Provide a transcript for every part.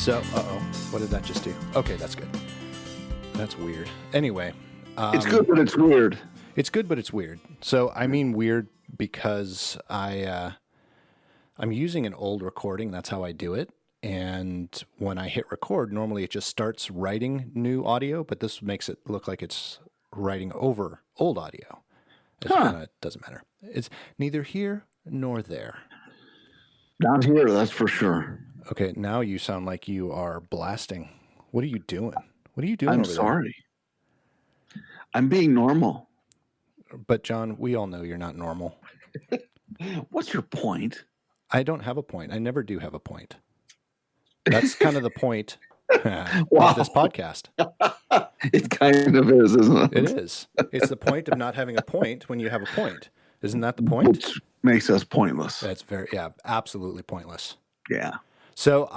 So, what did that just do? Okay, that's good. That's weird. Anyway. It's good, but it's weird. It's good, but it's weird. So, I mean weird because I'm using an old recording. That's how I do it. And when I hit record, normally it just starts writing new audio, but this makes it look like it's writing over old audio. It doesn't matter. It's neither here nor there. Not here, that's for sure. Okay, now you sound like you are blasting. What are you doing? What are you doing I'm over sorry. I'm being normal. there? But John, we all know you're not normal. What's your point? I don't have a point. I never do have a point. That's kind of the point Wow. of this podcast. It kind of is, isn't it? It is. It's the point of not having a point when you have a point. Isn't that the point? Which makes us pointless. That's absolutely pointless. Yeah. So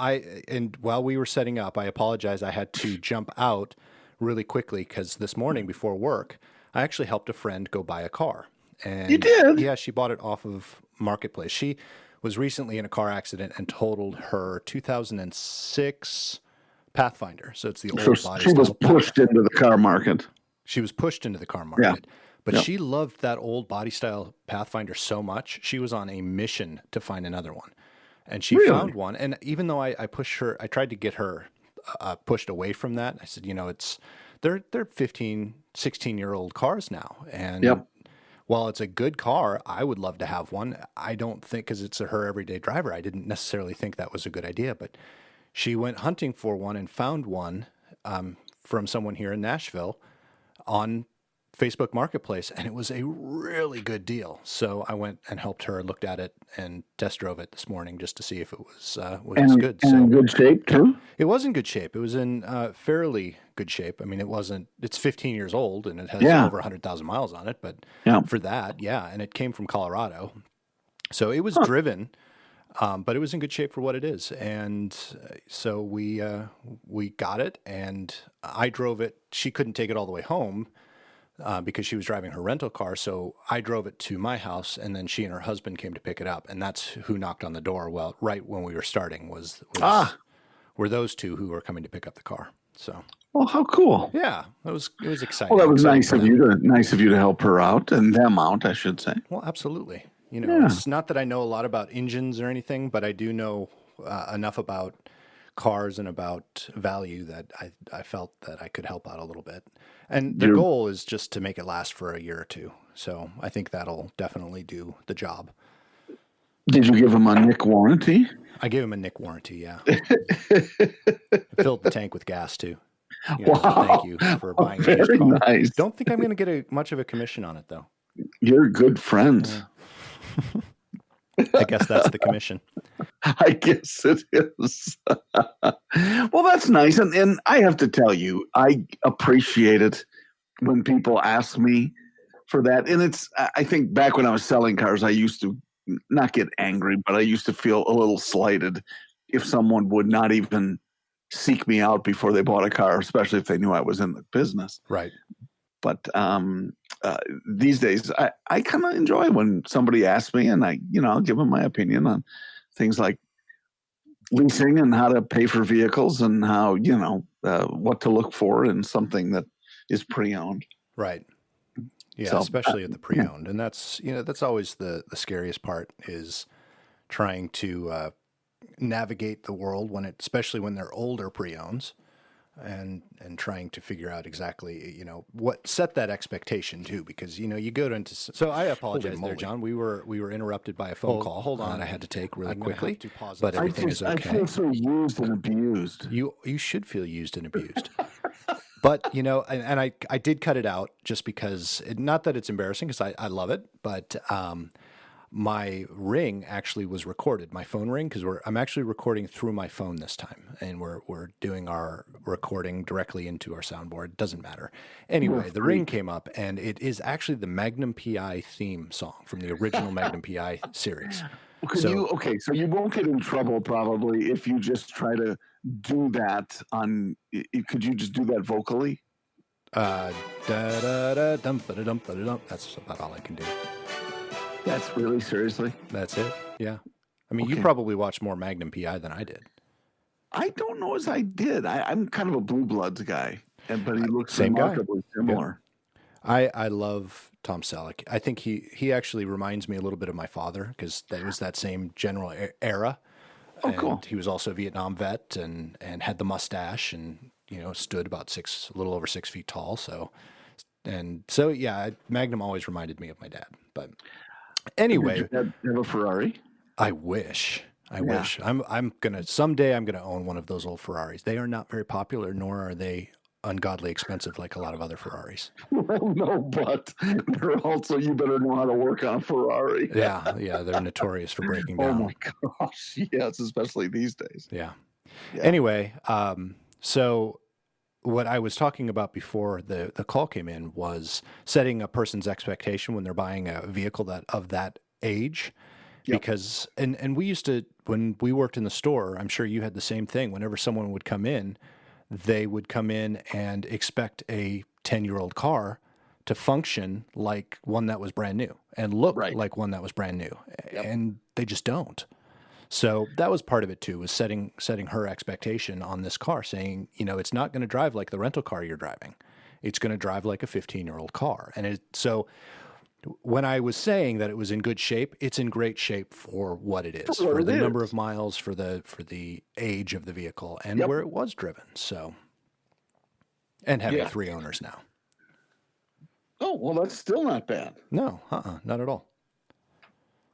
while we were setting up, I apologize. I had to jump out really quickly because this morning before work, I actually helped a friend go buy a car. And you did? Yeah, she bought it off of Marketplace. She was recently in a car accident and totaled her 2006 Pathfinder. So it's the old body. She was pushed into the car market. She was pushed into the car market. Yeah. But she loved that old body style Pathfinder so much, she was on a mission to find another one. And she found one. And even though I pushed her, I tried to get her pushed away from that. I said, they're 15, 16-year-old cars now. And while it's a good car, I would love to have one. I don't think, because it's her everyday driver, I didn't necessarily think that was a good idea. But she went hunting for one and found one from someone here in Nashville on Facebook Marketplace, and it was a really good deal. So I went and helped her, looked at it, and test drove it this morning just to see if it was good. And in good shape too? It was in good shape. It was in fairly good shape. I mean, it's 15 years old, and it has over 100,000 miles on it. But for that, and it came from Colorado. So it was driven, but it was in good shape for what it is. And so we got it, and I drove it. She couldn't take it all the way home because she was driving her rental car. So I drove it to my house, and then she and her husband came to pick it up. And that's who knocked on the door. Well, right when we were starting were those two who were coming to pick up the car. So, well, how cool! Yeah, it was exciting. Well, that was nice of you to help her out and them out, I should say. Well, absolutely. It's not that I know a lot about engines or anything, but I do know enough about cars and about value that I felt that I could help out a little bit. And the goal is just to make it last for a year or two. So I think that'll definitely do the job. Did you give him a Nick warranty? I gave him a Nick warranty, yeah. I filled the tank with gas too. Wow. Thank you for buying a used car. Nice. Don't think I'm going to get much of a commission on it though. You're good friends. I guess that's the commission. I guess it is. Well, that's nice. And I have to tell you, I appreciate it when people ask me for that. And I think back when I was selling cars, I used to not get angry, but I used to feel a little slighted if someone would not even seek me out before they bought a car, especially if they knew I was in the business. Right. But these days, I kind of enjoy when somebody asks me, and I'll give them my opinion on things like leasing and how to pay for vehicles and how, what to look for in something that is pre-owned. Right. Yeah, so, especially at the pre-owned. And that's always the scariest part is trying to navigate the world especially when they're older pre-owns. And trying to figure out exactly, what set that expectation too, because, you go into, so I apologize there, John, we were interrupted by a phone call. Hold on. I had to take really quickly, but everything is okay. I feel so used and abused. You should feel used and abused, but and I did cut it out just because not that it's embarrassing because I love it, but, my ring actually was recorded, my phone ring, because I'm actually recording through my phone this time, and we're doing our recording directly into our soundboard. It doesn't matter. Anyway, the ring came up, and it is actually the Magnum PI theme song from the original Magnum PI series. So you won't get in trouble probably if you just try to do that could you just do that vocally? Da da da dum ba da dum ba da dum. That's about all I can do. That's really seriously? That's it. Yeah. I mean, you probably watched more Magnum PI than I did. I don't know as I did. I'm kind of a Blue Bloods guy, but he looks Same guy. remarkably Yeah. similar. I love Tom Selleck. I think he actually reminds me a little bit of my father because that was that same general era, Oh, and cool. he was also a Vietnam vet and had the mustache and stood about a little over 6 feet tall. So yeah, Magnum always reminded me of my dad. But Did your anyway, dad have a Ferrari? I wish. I Yeah. wish. I'm gonna someday. I'm gonna own one of those old Ferraris. They are not very popular, nor are they ungodly expensive like a lot of other Ferraris. Well, no, but they're also, you better know how to work on a Ferrari. Yeah, they're notorious for breaking Oh down. my gosh, yes, especially these days. Yeah. Yeah. Anyway, so what I was talking about before the call came in was setting a person's expectation when they're buying a vehicle that of that age. Yep. Because and we used to, when we worked in the store, I'm sure you had the same thing. Whenever someone would come in, they would come in and expect a 10-year-old car to function like one that was brand new and look Right. like one that was brand new. Yep. And they just don't. So that was part of it too, was setting her expectation on this car, saying, it's not going to drive like the rental car you're driving. It's going to drive like a 15-year-old car. So when I was saying that it was in good shape, it's in great shape for what it is, for the number of miles, for the age of the vehicle, and where it was driven. So, and having 3 owners now. Oh, well, that's still not bad. No, not at all.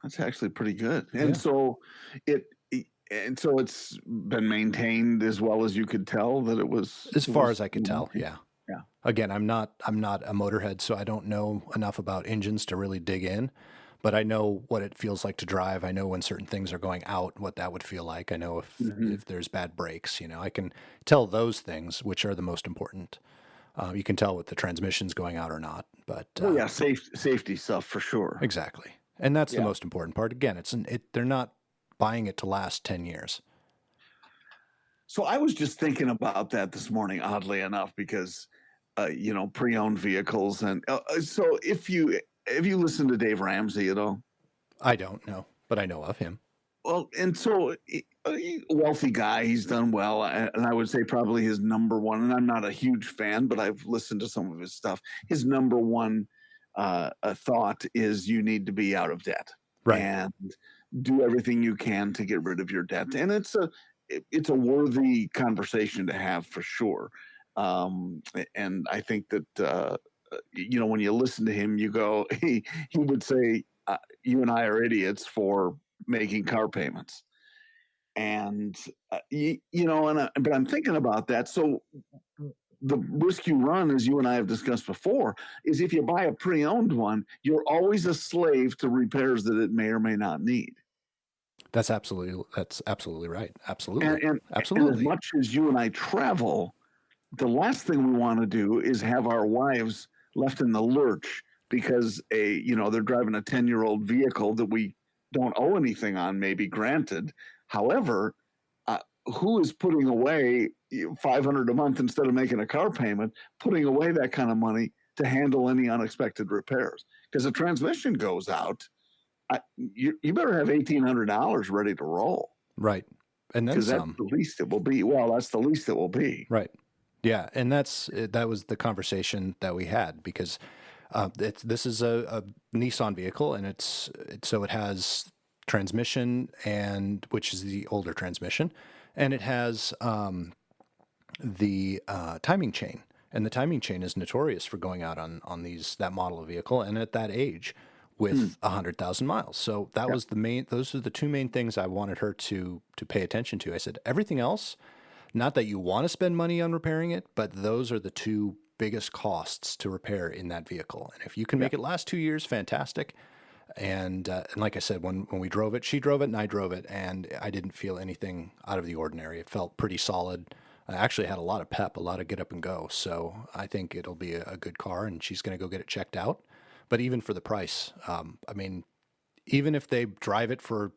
That's actually pretty good. And so it's been maintained as well as you could tell that it was. As far as I could tell, yeah. Yeah. Again, I'm not a motorhead, so I don't know enough about engines to really dig in, but I know what it feels like to drive. I know when certain things are going out, what that would feel like. I know if there's bad brakes, I can tell those things, which are the most important. You can tell with the transmissions going out or not, but safety stuff for sure. Exactly, and that's the most important part. Again, they're not buying it to last 10 years. So I was just thinking about that this morning, oddly enough, because pre-owned vehicles, and so if you listen to Dave Ramsey at all? I don't know, but I know of him. Well, and so a wealthy guy, he's done well, and I would say probably his number one, and I'm not a huge fan, but I've listened to some of his stuff. His number one thought is you need to be out of debt, right, and do everything you can to get rid of your debt. And it's a worthy conversation to have for sure. And I think that when you listen to him, you go, he would say, you and I are idiots for making car payments. And but I'm thinking about that. So the risk you run, as you and I have discussed before, is if you buy a pre-owned one, you're always a slave to repairs that it may or may not need. That's absolutely right. Absolutely. And as much as you and I travel, the last thing we want to do is have our wives left in the lurch because they're driving a 10-year-old vehicle that we don't owe anything on, maybe, granted. However, who is putting away $500 a month instead of making a car payment, putting away that kind of money to handle any unexpected repairs? Because the transmission goes out, you better have $1,800 ready to roll. Right. And then some. That's the least it will be. Well, that's the least it will be. Right. Yeah. And that was the conversation that we had, because this is a Nissan vehicle, and it has transmission, and which is the older transmission, and it has the timing chain, and the timing chain is notorious for going out on that model of vehicle and at that age with 100,000 miles. So that was those are the two main things I wanted her to pay attention to. I said, everything else, not that you want to spend money on repairing it, but those are the two biggest costs to repair in that vehicle. And if you can make it last 2 years, fantastic. And like I said, when we drove it, she drove it and I drove it, and I didn't feel anything out of the ordinary. It felt pretty solid. I actually had a lot of pep, a lot of get up and go. So I think it'll be a good car, and she's going to go get it checked out. But even for the price, even if they drive it for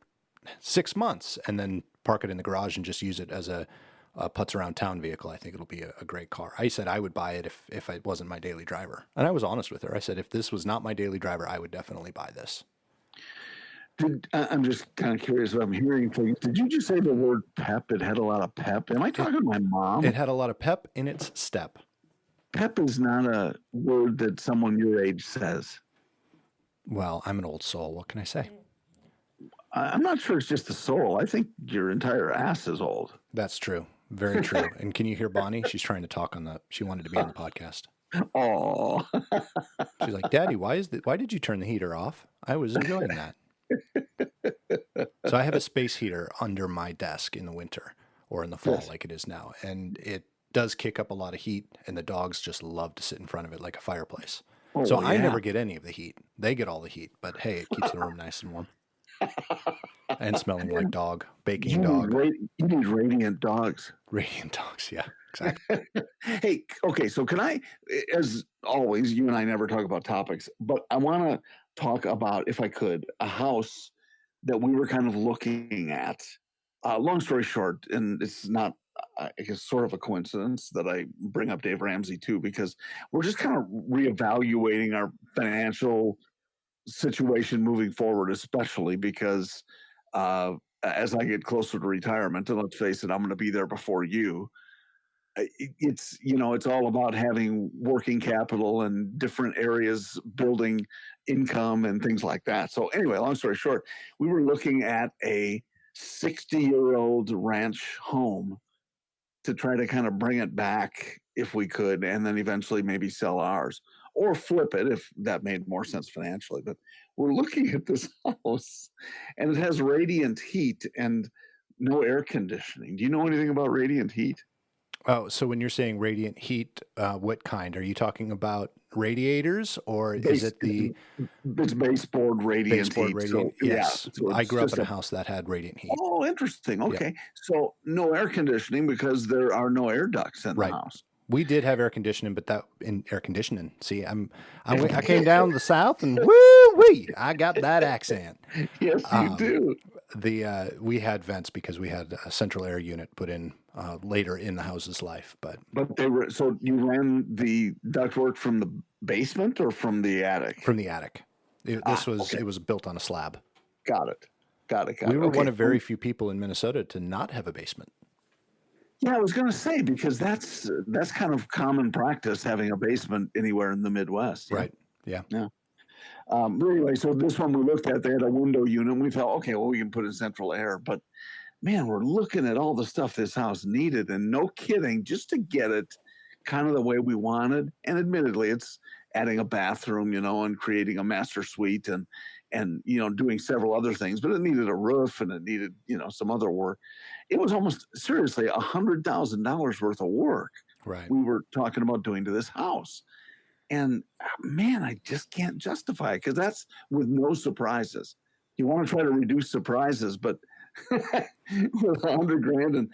6 months and then park it in the garage and just use it as a putz around town vehicle, I think it'll be a great car. I said I would buy it if it wasn't my daily driver. And I was honest with her. I said, if this was not my daily driver, I would definitely buy this. I'm just kind of curious what I'm hearing things. Did you just say the word pep? It had a lot of pep. Am I talking to my mom? It had a lot of pep in its step. Pep is not a word that someone your age says. Well, I'm an old soul. What can I say? I'm not sure it's just the soul. I think your entire ass is old. That's true. Very true. And can you hear Bonnie? She's trying to talk she wanted to be on the podcast. Oh. She's like, Daddy, why did you turn the heater off? I was enjoying that. So I have a space heater under my desk in the winter or in the fall, like it is now. And it does kick up a lot of heat, and the dogs just love to sit in front of it like a fireplace. Oh, so I never get any of the heat. They get all the heat, but hey, it keeps the room nice and warm. And smelling like dog, baking dog. You need radiant dogs. Radiant dogs, yeah, exactly. Hey, okay, so can I, as always, you and I never talk about topics, but I want to talk about, if I could, a house that we were kind of looking at. Long story short, and it's not, I guess, sort of a coincidence that I bring up Dave Ramsey too, because we're just kind of reevaluating our financial situation moving forward, especially because as I get closer to retirement, and let's face it, I'm going to be there before you. It's all about having working capital and different areas building income and things like that. So anyway, long story short, we were looking at a 60-year-old ranch home to try to kind of bring it back if we could, and then eventually maybe sell ours or flip it if that made more sense financially. But we're looking at this house, and it has radiant heat and no air conditioning. Do you know anything about radiant heat? Oh, so when you're saying radiant heat, what kind? Are you talking about radiators, or is it the... It's baseboard radiant heat. Radiant, so, yes. Yeah, so I grew up in a house that had radiant heat. Oh, interesting. Okay. Yeah. So no air conditioning because there are no air ducts in the house. We did have air conditioning, but See, I came down the South, and woo-wee, I got that accent. Yes, you do. We had vents because we had a central air unit put in later in the house's life, but they were. So you ran the ductwork from the basement or from the attic? From the attic. It was built on a slab. Got it. We were one of very few people in Minnesota to not have a basement. Yeah, I was going to say, because that's kind of common practice, having a basement anywhere in the Midwest. Right. Yeah. Yeah. Anyway, so this one we looked at, they had a window unit, and we thought, okay, well, we can put in central air. But man, we're looking at all the stuff this house needed, and no kidding, just to get it kind of the way we wanted. And admittedly, it's adding a bathroom, and creating a master suite and doing several other things, but it needed a roof and it needed, some other work. It was almost seriously $100,000 worth of work. Right. We were talking about doing to this house. And man, I just can't justify it because that's with no surprises. You want to try to reduce surprises, but with $100,000, and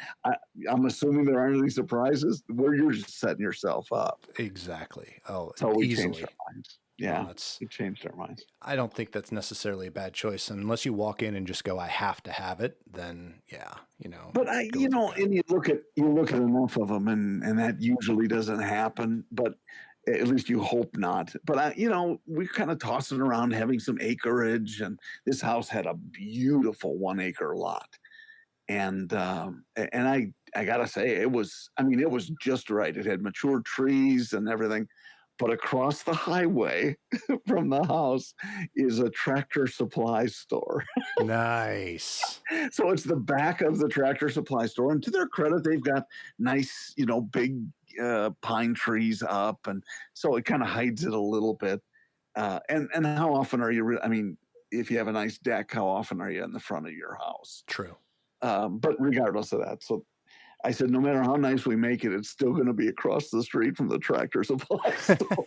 I'm assuming there aren't any surprises, where you're just setting yourself up. Exactly. Oh, so we easily. Changed our minds. Yeah, we changed our minds. I don't think that's necessarily a bad choice, unless you walk in and just go, "I have to have it." Then, yeah, But and you look at enough of them, and that usually doesn't happen. But at least you hope not. But we're kind of tossing around having some acreage, and this house had a beautiful 1 acre lot, and I gotta say it was just right. It had mature trees and everything. But across the highway from the house is a Tractor Supply store. Nice. So it's the back of the Tractor Supply store. And to their credit, they've got nice, big pine trees up. And so it kind of hides it a little bit. And how often are you, if you have a nice deck, how often are you in the front of your house? True. But regardless of that, so I said, no matter how nice we make it, it's still going to be across the street from the Tractor Supply store.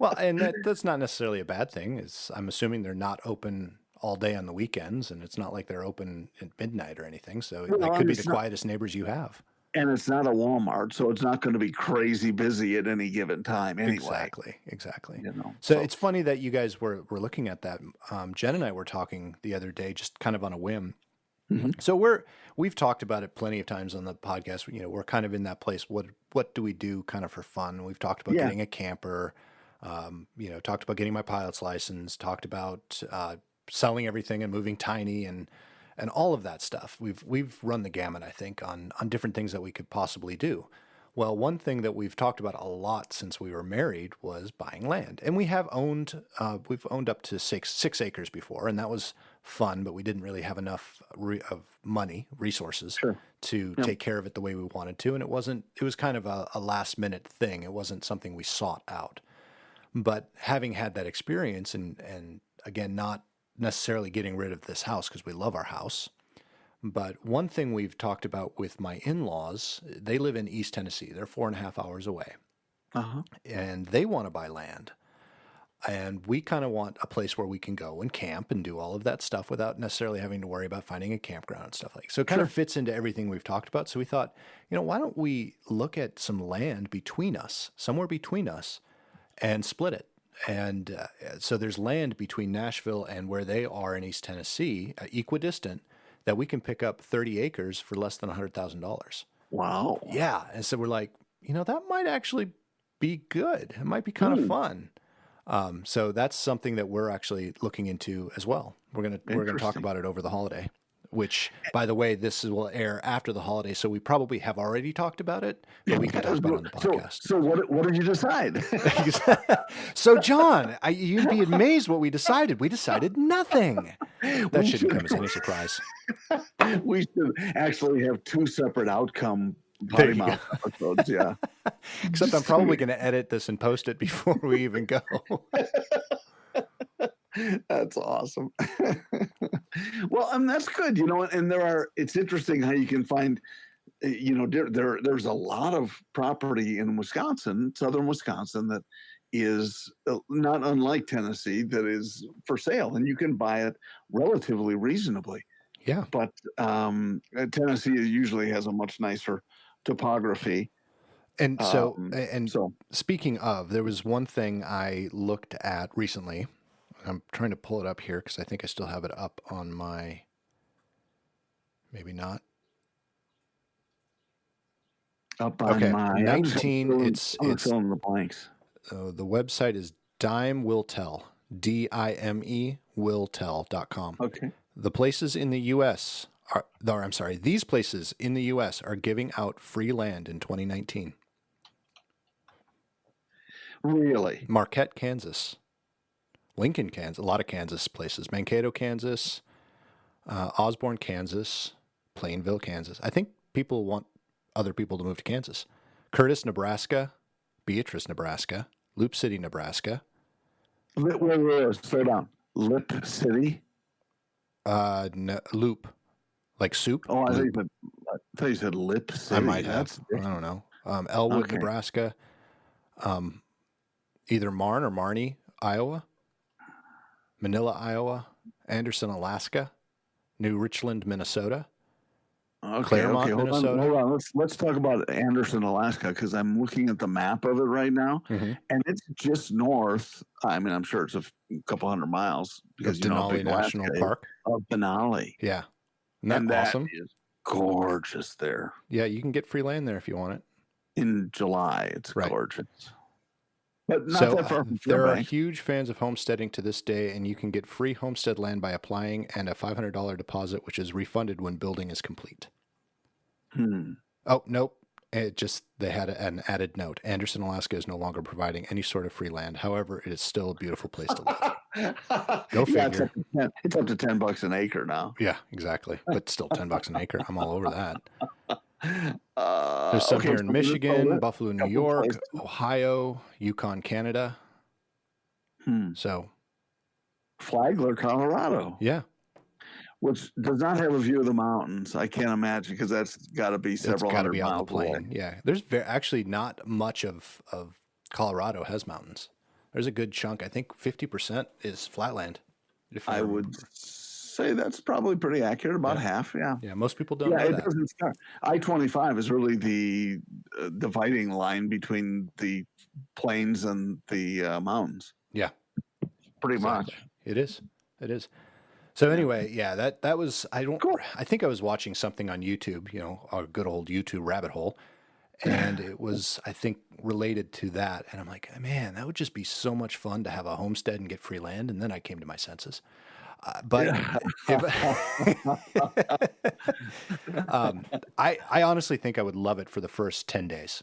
Well, and that's not necessarily a bad thing. I'm assuming they're not open all day on the weekends, and it's not like they're open at midnight or anything. So it could be the quietest neighbors you have. And it's not a Walmart, so it's not going to be crazy busy at any given time anyway. Exactly. So it's funny that you guys were looking at that. Jen and I were talking the other day, just kind of on a whim. Mm-hmm. So we've talked about it plenty of times on the podcast. We're kind of in that place. What do we do kind of for fun? We've talked about getting a camper, talked about getting my pilot's license, talked about, selling everything and moving tiny and all of that stuff. We've run the gamut, I think, on different things that we could possibly do. Well, one thing that we've talked about a lot since we were married was buying land, and we've owned up to six acres before, and that was fun. But we didn't really have enough of resources to take care of it the way we wanted to, and it was kind of a last minute thing. It wasn't something we sought out. But having had that experience, and again, not necessarily getting rid of this house because we love our house. But one thing we've talked about with my in-laws, they live in East Tennessee. They're 4.5 hours away. And they want to buy land. And we kind of want a place where we can go and camp and do all of that stuff without necessarily having to worry about finding a campground and stuff like that. So it kind of fits into everything we've talked about. So we thought, why don't we look at some land somewhere between us, and split it. And so there's land between Nashville and where they are in East Tennessee, equidistant, that we can pick up 30 acres for less than $100,000. Wow. Yeah. And so we're like, that might actually be good. It might be kind of fun. So that's something that we're actually looking into as well. We're gonna talk about it over the holiday, which, by the way, will air after the holiday. So we probably have already talked about it, but we can talk about it on the podcast. So what did you decide? So John, you'd be amazed what we decided. We decided nothing. That shouldn't come as any surprise. We should actually have two separate outcome PoddiMouths episodes. Yeah. Except I'm probably going to edit this and post it before we even go. That's awesome. Well, that's good. And it's interesting how you can find, there's a lot of property in Wisconsin, southern Wisconsin, that is not unlike Tennessee, that is for sale, and you can buy it relatively reasonably. Yeah. But Tennessee usually has a much nicer topography. And so, speaking of, there was one thing I looked at recently. I'm trying to pull it up here because I think I still have it up on my, maybe not. Up on my 19. It's filling the blanks. The website is Dime Will Tell, DIME willtell.com. Okay. The places in the U.S. these places in the U.S. are giving out free land in 2019. Really? Marquette, Kansas. Lincoln, Kansas. A lot of Kansas places. Mankato, Kansas. Osborne, Kansas. Plainville, Kansas. I think people want other people to move to Kansas. Curtis, Nebraska. Beatrice, Nebraska. Loop City, Nebraska. Wait, slow down. Lip City? No, Loop. Like soup? Oh, I thought you said Lip City. I might have. I don't know. Elwood, Nebraska. Either Marne or Marnie, Iowa. Manila, Iowa. Anderson, Alaska. New Richland, Minnesota. Claremont, Minnesota. Hold on. Let's talk about Anderson, Alaska, because I'm looking at the map of it right now, and it's just north. I mean, I'm sure it's a couple hundred miles because Denali National Park of Denali. Yeah, isn't that awesome? Is gorgeous there. Yeah, you can get free land there if you want it. In July, it's gorgeous. But not that far from there are huge fans of homesteading to this day, and you can get free homestead land by applying and a $500 deposit, which is refunded when building is complete. Oh, nope. They had an added note. Anderson, Alaska is no longer providing any sort of free land. However, it is still a beautiful place to live. Go figure. It's up to $10 an acre now. Yeah, exactly. But still $10 an acre. I'm all over that. There's some here in Michigan, Buffalo, New York, Ohio, Yukon, Canada. So, Flagler, Colorado. Yeah. Which does not have a view of the mountains. I can't imagine, because that's got to be several hundred miles on the plain. Away. Yeah. There's actually not much of Colorado has mountains. There's a good chunk. I think 50% is flatland. I would say that's probably pretty accurate. About half, yeah. Yeah, most people don't know that. Doesn't start. I-25 is really the dividing line between the plains and the mountains. Yeah. Pretty much. It is. So anyway, yeah, that was, I think I was watching something on YouTube, a good old YouTube rabbit hole, and it was, I think, related to that. And I'm like, man, that would just be so much fun to have a homestead and get free land. And then I came to my senses. But I honestly think I would love it for the first 10 days.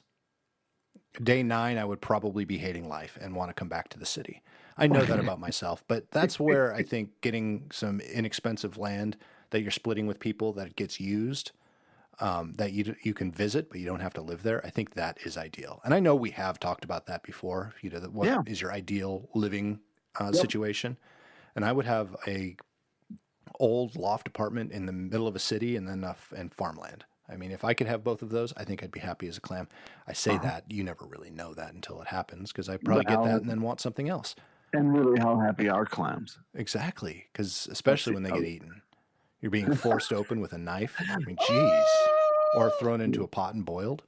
Day 9, I would probably be hating life and want to come back to the city. I know that about myself, but that's where I think getting some inexpensive land that you're splitting with people that gets used, that you can visit, but you don't have to live there. I think that is ideal. And I know we have talked about that before. What is your ideal living situation? And I would have a old loft apartment in the middle of a city and then and farmland. I mean, if I could have both of those, I think I'd be happy as a clam. I say that, you never really know that until it happens, because I probably get that and then want something else. And really, how happy are clams? Exactly, because especially when they get eaten. You're being forced open with a knife. I mean, geez. Or thrown into a pot and boiled.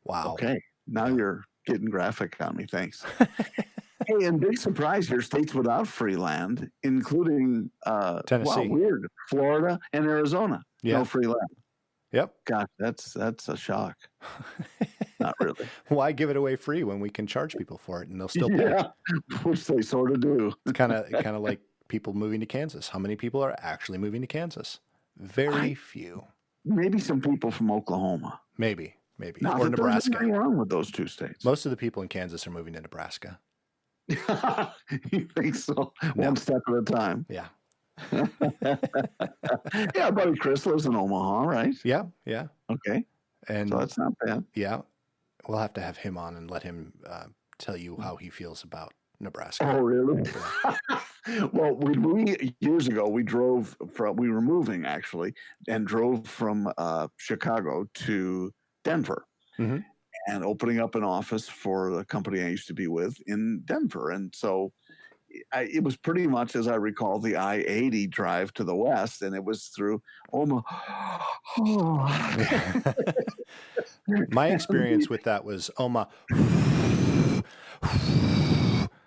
Wow. Okay, now you're getting graphic on me. Thanks. Hey, and big surprise, your states without free land, including Tennessee, weird, Florida and Arizona. Yeah. No free land. Yep. God, that's a shock. Not really. Why give it away free when we can charge people for it and they'll still pay? Yeah, which they sort of do. It's kind of like people moving to Kansas. How many people are actually moving to Kansas? Very few. Maybe some people from Oklahoma. Maybe. Not or Nebraska. There's nothing wrong with those two states. Most of the people in Kansas are moving to Nebraska. You think so? No. One step at a time. Yeah. Yeah, buddy Chris lives in Omaha, right? Yeah. Okay. And so that's not bad. Yeah. We'll have to have him on and let him tell you how he feels about Nebraska. Oh, really? Well, years ago, we were moving actually, and drove from Chicago to Denver. Mm-hmm. And opening up an office for the company I used to be with in Denver. And so it was pretty much, as I recall, the I-80 drive to the west, and it was through Omaha. My experience with that was Omaha.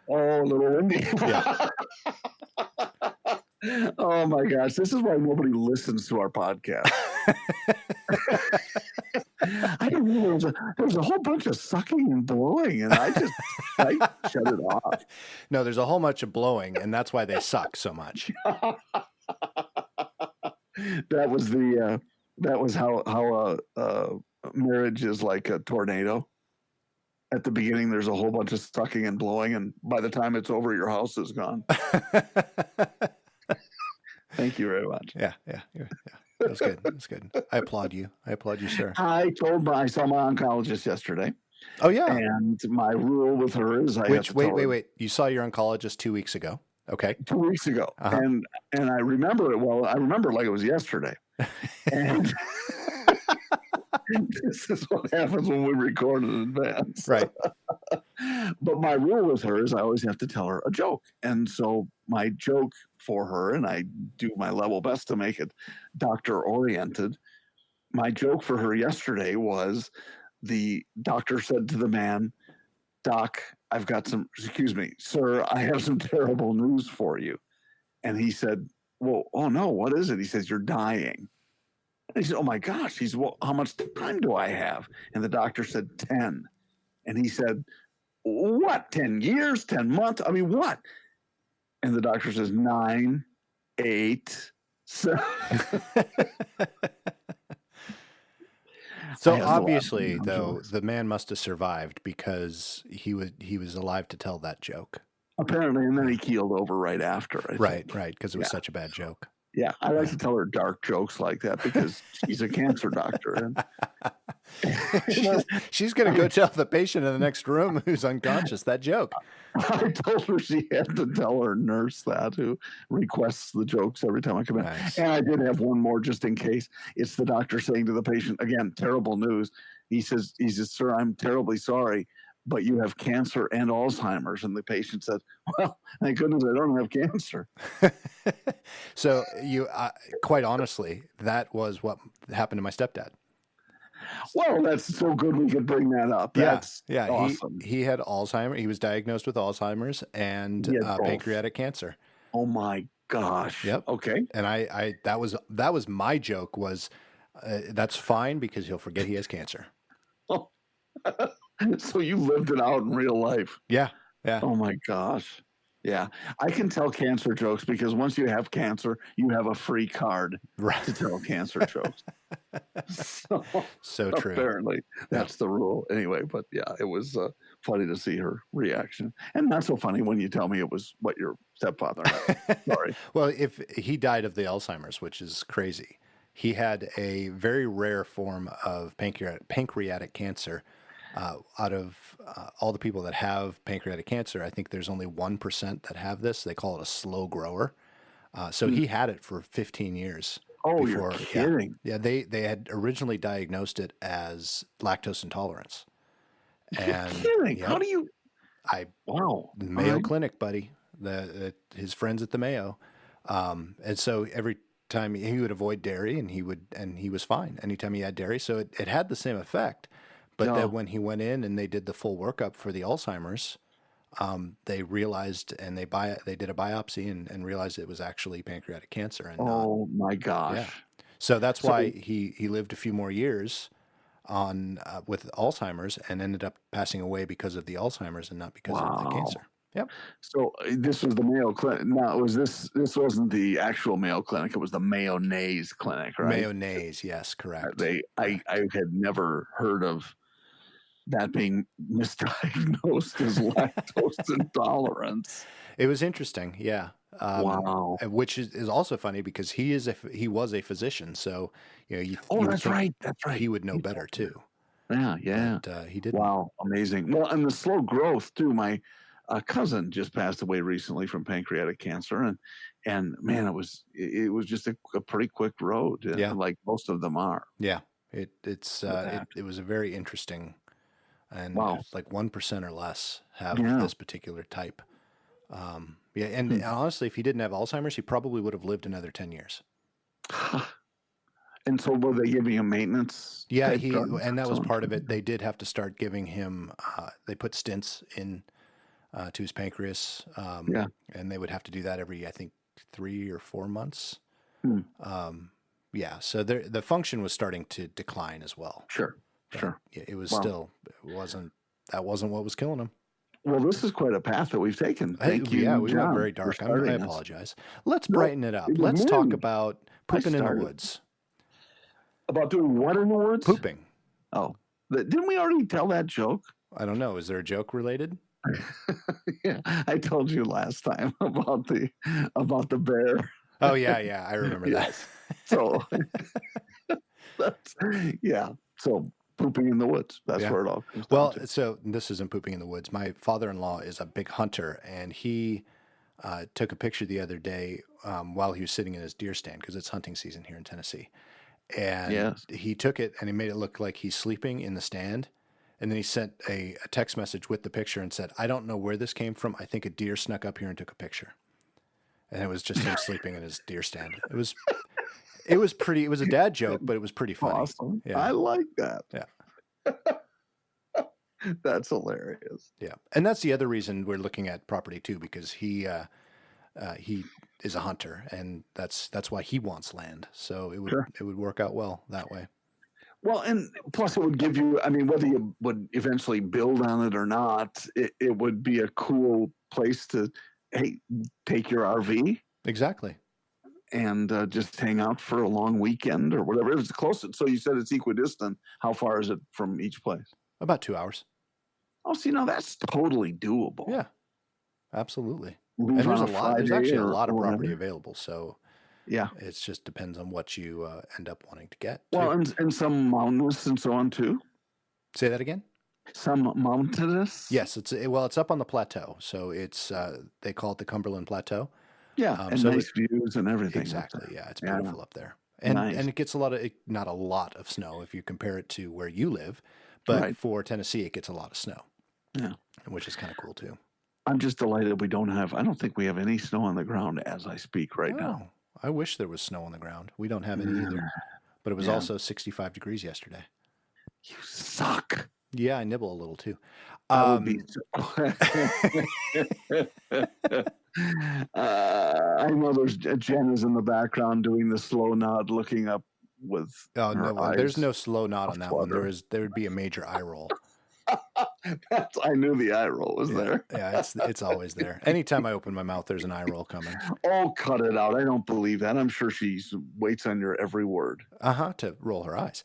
Oh, a little windy. Yeah. Oh my gosh, this is why nobody listens to our podcast. I didn't know there was a whole bunch of sucking and blowing, and I shut it off. No, there's a whole bunch of blowing, and that's why they suck so much. That was how marriage is like a tornado. At the beginning, there's a whole bunch of sucking and blowing, and by the time it's over, your house is gone. Thank you very much. Yeah. That was good. That's good. I applaud you. Sir. I saw my oncologist yesterday. Oh yeah. And my rule with her is wait. You saw your oncologist 2 weeks ago. Okay. 2 weeks ago. Uh-huh. And I remember it well. I remember it like it was yesterday. And this is what happens when we record in advance. Right. But my rule with her is I always have to tell her a joke. And so my joke for her, and I do my level best to make it doctor-oriented, my joke for her yesterday was the doctor said to the man, "Doc, sir, I have some terrible news for you." And he said, "Well, oh no, what is it?" He says, "You're dying." And he said, "Oh my gosh." He said, "Well, how much time do I have?" And the doctor said, 10. And he said, "What, 10 years, 10 months? I mean, what?" And the doctor says, 9, 8, 7. So obviously, though, the man must have survived because he was alive to tell that joke. Apparently, and then he keeled over right after. Right, because it was such a bad joke. Yeah, I like to tell her dark jokes like that because she's a cancer doctor. And she's going to go tell the patient in the next room who's unconscious that joke. I told her she had to tell her nurse that, who requests the jokes every time I come in. Nice. And I did have one more just in case. It's the doctor saying to the patient, again, terrible news. He says, "Sir, I'm terribly sorry, but you have cancer and Alzheimer's." And the patient said, "Well, thank goodness I don't have cancer." So you, quite honestly, that was what happened to my stepdad. Well, that's so good we could bring that up. That's awesome. He had Alzheimer's. He was diagnosed with Alzheimer's and pancreatic cancer. Oh my gosh. Yep. Okay. And I that was my joke was, that's fine because he'll forget he has cancer. Oh. So you lived it out in real life. Yeah. Oh my gosh. Yeah, I can tell cancer jokes because once you have cancer, you have a free card to tell cancer jokes. So true. Apparently, that's the rule. Anyway, but yeah, it was funny to see her reaction, and not so funny when you tell me it was what your stepfather had. Sorry. Well, if he died of the Alzheimer's, which is crazy, he had a very rare form of pancreatic cancer. Out of all the people that have pancreatic cancer, I think there's only 1% that have this. They call it a slow grower. So he had it for 15 years. Oh, before, you're kidding. Yeah, they had originally diagnosed it as lactose intolerance. And you're kidding. How do you? Wow. The Mayo Clinic, buddy. His friends at the Mayo. And so every time he would avoid dairy and he was fine anytime he had dairy. So it had the same effect. But then when he went in and they did the full workup for the Alzheimer's, they realized and they did a biopsy and realized it was actually pancreatic cancer. And my gosh! Yeah. So that's why he lived a few more years on with Alzheimer's and ended up passing away because of the Alzheimer's and not because of the cancer. Yep. So this was the Mayo Clinic. Now, this wasn't the actual Mayo Clinic. It was the Mayonnaise Clinic, right? Mayonnaise, yes, correct. I had never heard of that being misdiagnosed as lactose intolerance. It was interesting, yeah. Wow. Which is also funny because he was a physician, so you that's right. He would know better too. Yeah. But, he didn't. Wow, amazing. Well, and the slow growth too. My cousin just passed away recently from pancreatic cancer, and man, it was just a pretty quick road. Like most of them are. Yeah, it was a very interesting. And like 1% or less have this particular type. And honestly, if he didn't have Alzheimer's, he probably would have lived another 10 years. And so were they giving him maintenance? Yeah, and that was part of it. They did have to start giving him, they put stents in to his pancreas. And they would have to do that every, I think, 3 or 4 months. So the function was starting to decline as well. Sure. It was that wasn't what was killing him. Well, this is quite a path that we've taken. Thank you. Yeah, we went very dark. I apologize. Let's brighten it up. Let's talk about pooping in the woods. About doing what in the woods? Pooping. Oh, didn't we already tell that joke? I don't know. Is there a joke related? Yeah, I told you last time about the bear. Oh yeah, I remember that. So So pooping in the woods. That's where it all comes down to. So this isn't pooping in the woods. My father-in-law is a big hunter, and he took a picture the other day while he was sitting in his deer stand because it's hunting season here in Tennessee. And he took it and he made it look like he's sleeping in the stand. And then he sent a text message with the picture and said, "I don't know where this came from. I think a deer snuck up here and took a picture." And it was just him sleeping in his deer stand. It was a dad joke, but it was pretty funny. Awesome. Yeah. I like that. Yeah. That's hilarious. Yeah. And that's the other reason we're looking at property too, because he is a hunter and that's why he wants land. So it would work out well that way. Well, and plus it would give you, whether you would eventually build on it or not, it would be a cool place to, take your RV. Exactly. And just hang out for a long weekend or whatever. It was close. So you said it's equidistant. How far is it from each place? About 2 hours. Oh, that's totally doable. Yeah, absolutely. And there's actually a lot of property available. So it just depends on what you end up wanting to get. Well, and some mountainous and so on too. Say that again. Some mountainous. Yes, it's up on the plateau. So it's they call it the Cumberland Plateau. Yeah, and so nice views and everything. Exactly. Yeah, it's beautiful up there, and it gets not a lot of snow if you compare it to where you live, but for Tennessee it gets a lot of snow. Yeah, which is kind of cool too. I'm just delighted we don't have. I don't think we have any snow on the ground as I speak right now. I wish there was snow on the ground. We don't have any either, but it was also 65 degrees yesterday. You suck. Yeah, I nibble a little too. I know Jen is in the background doing the slow nod, looking up with. Oh no, there's no slow nod on that one. There would be a major eye roll. I knew the eye roll was there. Yeah, it's always there. Anytime I open my mouth, there's an eye roll coming. Oh, cut it out. I don't believe that. I'm sure she waits on your every word. To roll her eyes.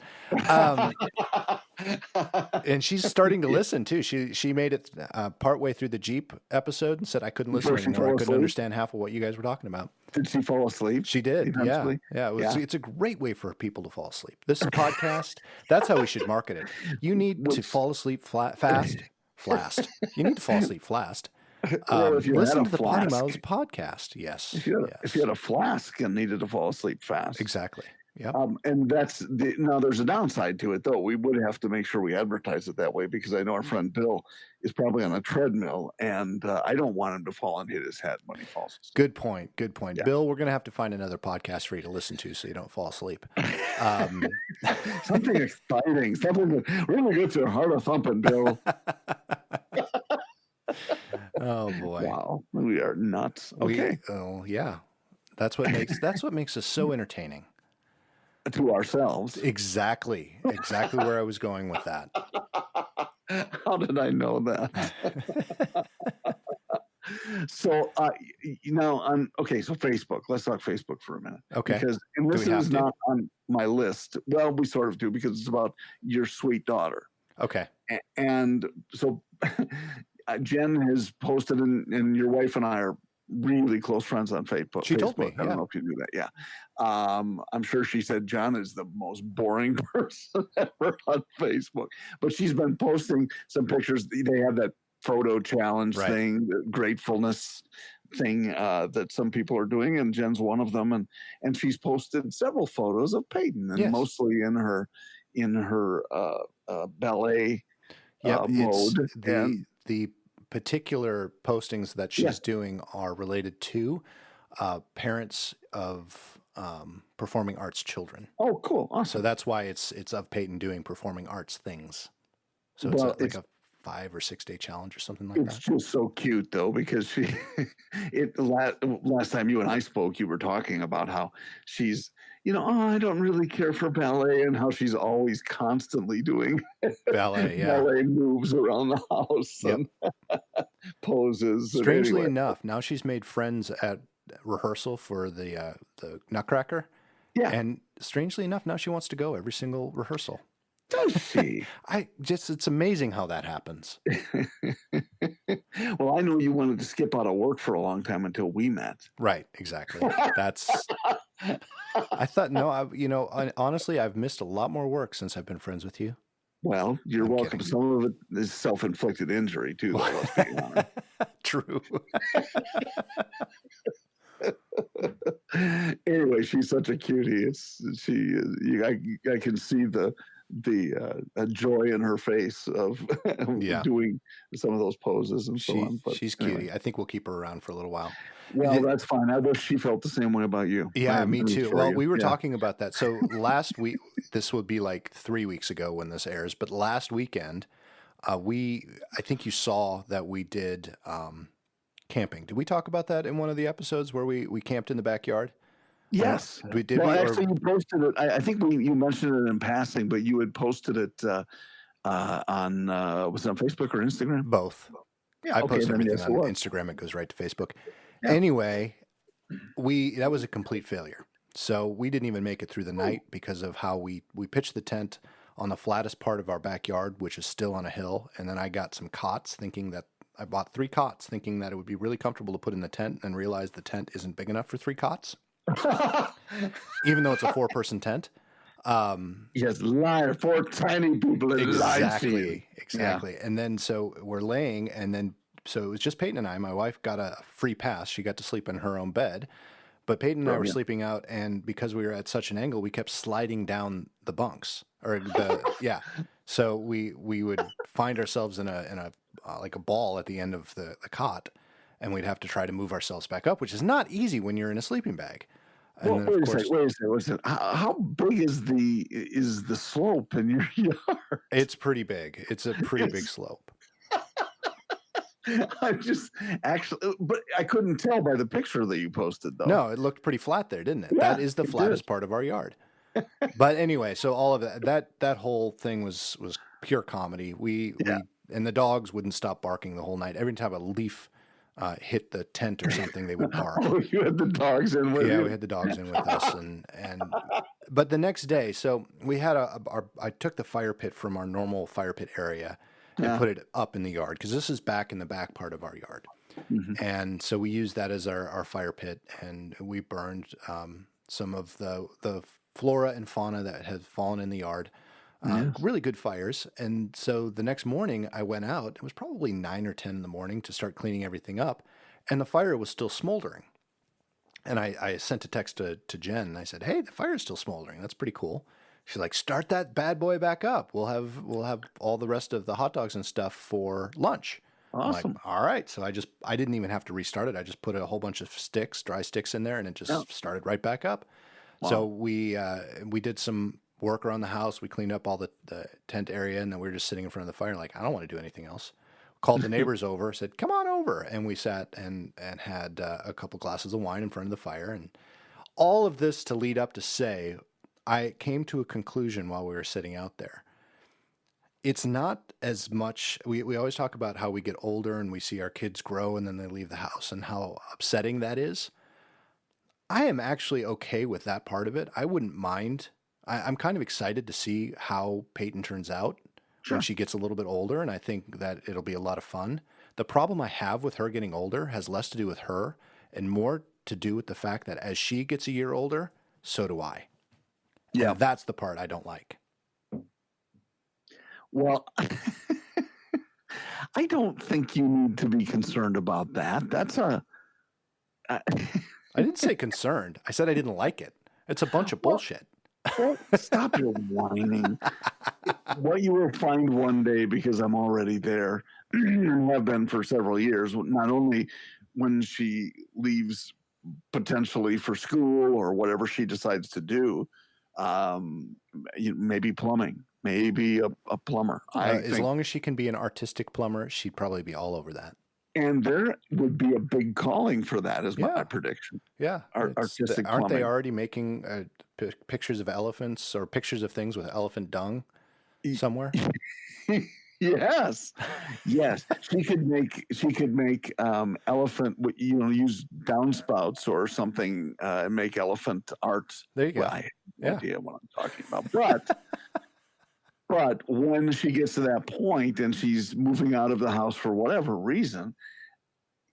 And she's starting to listen too. She made it partway through the Jeep episode and said I couldn't listen anymore. I couldn't understand half of what you guys were talking about. Did she fall asleep? She did. Eventually? Yeah. It's a great way for people to fall asleep. This podcast, that's how we should market it. You need to fall asleep fast. You need to fall asleep fast. Listen to the PoddiMouths podcast. Yes. If you had a flask and needed to fall asleep fast. Exactly. Yeah. And now there's a downside to it though. We would have to make sure we advertise it that way because I know our friend Bill is probably on a treadmill and I don't want him to fall and hit his head when he falls asleep. Good point. Yeah. Bill, we're going to have to find another podcast for you to listen to so you don't fall asleep. Something exciting, something that really gets your heart a-thumping, Bill. Oh boy. Wow. We are nuts. Okay. Yeah. That's what makes us so entertaining. To ourselves. Exactly where I was going with that. How did I know that? So, so Facebook. Let's talk Facebook for a minute. Okay. Because this is not on my list. Well, we sort of do because it's about your sweet daughter. Okay. And so Jen has posted, and your wife and I are really close friends on Facebook. She told me. I don't know if you knew that. Yeah. I'm sure she said John is the most boring person ever on Facebook. But she's been posting some pictures. They have that photo challenge thing, the gratefulness thing that some people are doing, and Jen's one of them. And she's posted several photos of Peyton, and mostly in her ballet mode. The particular postings that she's doing are related to parents of performing arts children. Oh, cool. Awesome. So that's why it's of Peyton doing performing arts things. So it's a 5 or 6 day challenge or something like that. It's just so cute though, because last time you and I spoke, you were talking about how she's, I don't really care for ballet, and how she's always constantly doing ballet moves around the house and poses. Strangely enough, now she's made friends at rehearsal for the Nutcracker. Yeah. And strangely enough, now she wants to go every single rehearsal. Does she? It's amazing how that happens. Well, I know you wanted to skip out of work for a long time until we met. Right. Exactly. I thought, honestly, I've missed a lot more work since I've been friends with you. Well, you're welcome. Kidding. Some of it is self-inflicted injury too, though, let's be honest. True. Anyway, she's such a cutie. I can see the joy in her face of doing some of those poses and so on. But she's cutie. I think we'll keep her around for a little while. Well, that's fine. I wish she felt the same way about you. Yeah, me too. Well, we were talking about that. So last week, this would be like 3 weeks ago when this airs, but last weekend, I think you saw that we did camping. Did we talk about that in one of the episodes where we camped in the backyard? Yes. You posted it. I think you mentioned it in passing, but you had posted it on was it on Facebook or Instagram? Both. Yeah, I post everything on Instagram. It goes right to Facebook. Yeah. Anyway, that was a complete failure. So we didn't even make it through the night because of how we pitched the tent on the flattest part of our backyard, which is still on a hill. And then I got some cots I bought 3 cots thinking that it would be really comfortable to put in the tent, and realized the tent isn't big enough for 3 cots. Even though it's a 4-person tent. Yes, lie. 4 tiny people. Exactly. Yeah. And then so we're laying, and then so it was just Peyton and I. My wife got a free pass. She got to sleep in her own bed. But Peyton and I were sleeping out, and because we were at such an angle, we kept sliding down the bunks. So we would find ourselves in a like a ball at the end of the cot, and we'd have to try to move ourselves back up, which is not easy when you're in a sleeping bag. Well, wait a second. How big is the slope in your yard? It's pretty big. It's a pretty big slope. But I couldn't tell by the picture that you posted, though. No, it looked pretty flat there, didn't it? Yeah, that is the flattest part of our yard. But anyway, so all of that whole thing was pure comedy. and the dogs wouldn't stop barking the whole night. Every time a leaf hit the tent or something, they would bark. Oh, you had the dogs in with you? Yeah, we had the dogs in with us, but the next day, so we had I took the fire pit from our normal fire pit area and put it up in the yard, because this is back in the back part of our yard. Mm-hmm. And so we used that as our fire pit, and we burned some of the flora and fauna that had fallen in the yard. Really good fires. And so the next morning I went out, it was probably 9 or 10 in the morning, to start cleaning everything up, and the fire was still smoldering. And I sent a text to Jen, and I said, "Hey, the fire is still smoldering. That's pretty cool." She's like, "Start that bad boy back up. We'll have all the rest of the hot dogs and stuff for lunch." Awesome. I'm like, all right. So I didn't even have to restart it. I just put a whole bunch of dry sticks in there, and it just started right back up. Wow. So we did some work around the house. We cleaned up all the tent area, and then we were just sitting in front of the fire, like, I don't want to do anything else. Called the neighbors over, said, "Come on over." And we sat and had a couple glasses of wine in front of the fire. And all of this to lead up to say, I came to a conclusion while we were sitting out there. It's not as much, we always talk about how we get older and we see our kids grow and then they leave the house, and how upsetting that is. I am actually okay with that part of it. I wouldn't mind. I'm kind of excited to see how Peyton turns out when she gets a little bit older, and I think that it'll be a lot of fun. The problem I have with her getting older has less to do with her and more to do with the fact that as she gets a year older, so do I. Yeah. And that's the part I don't like. Well, I don't think you need to be concerned about that. That's I didn't say concerned. I said I didn't like it. It's a bunch of bullshit. Well, stop your whining. What you will find one day, because I'm already there and have been for several years, not only when she leaves potentially for school or whatever she decides to do, maybe plumbing, maybe a plumber. As long as she can be an artistic plumber, she'd probably be all over that. And there would be a big calling for that, is my prediction. Yeah. Artistic aren't plumbing. They already making pictures of elephants or pictures of things with elephant dung somewhere? Yes. She could make elephant, use downspouts or something, and make elephant art. There you go. Well, I have no idea what I'm talking about, but when she gets to that point and she's moving out of the house for whatever reason,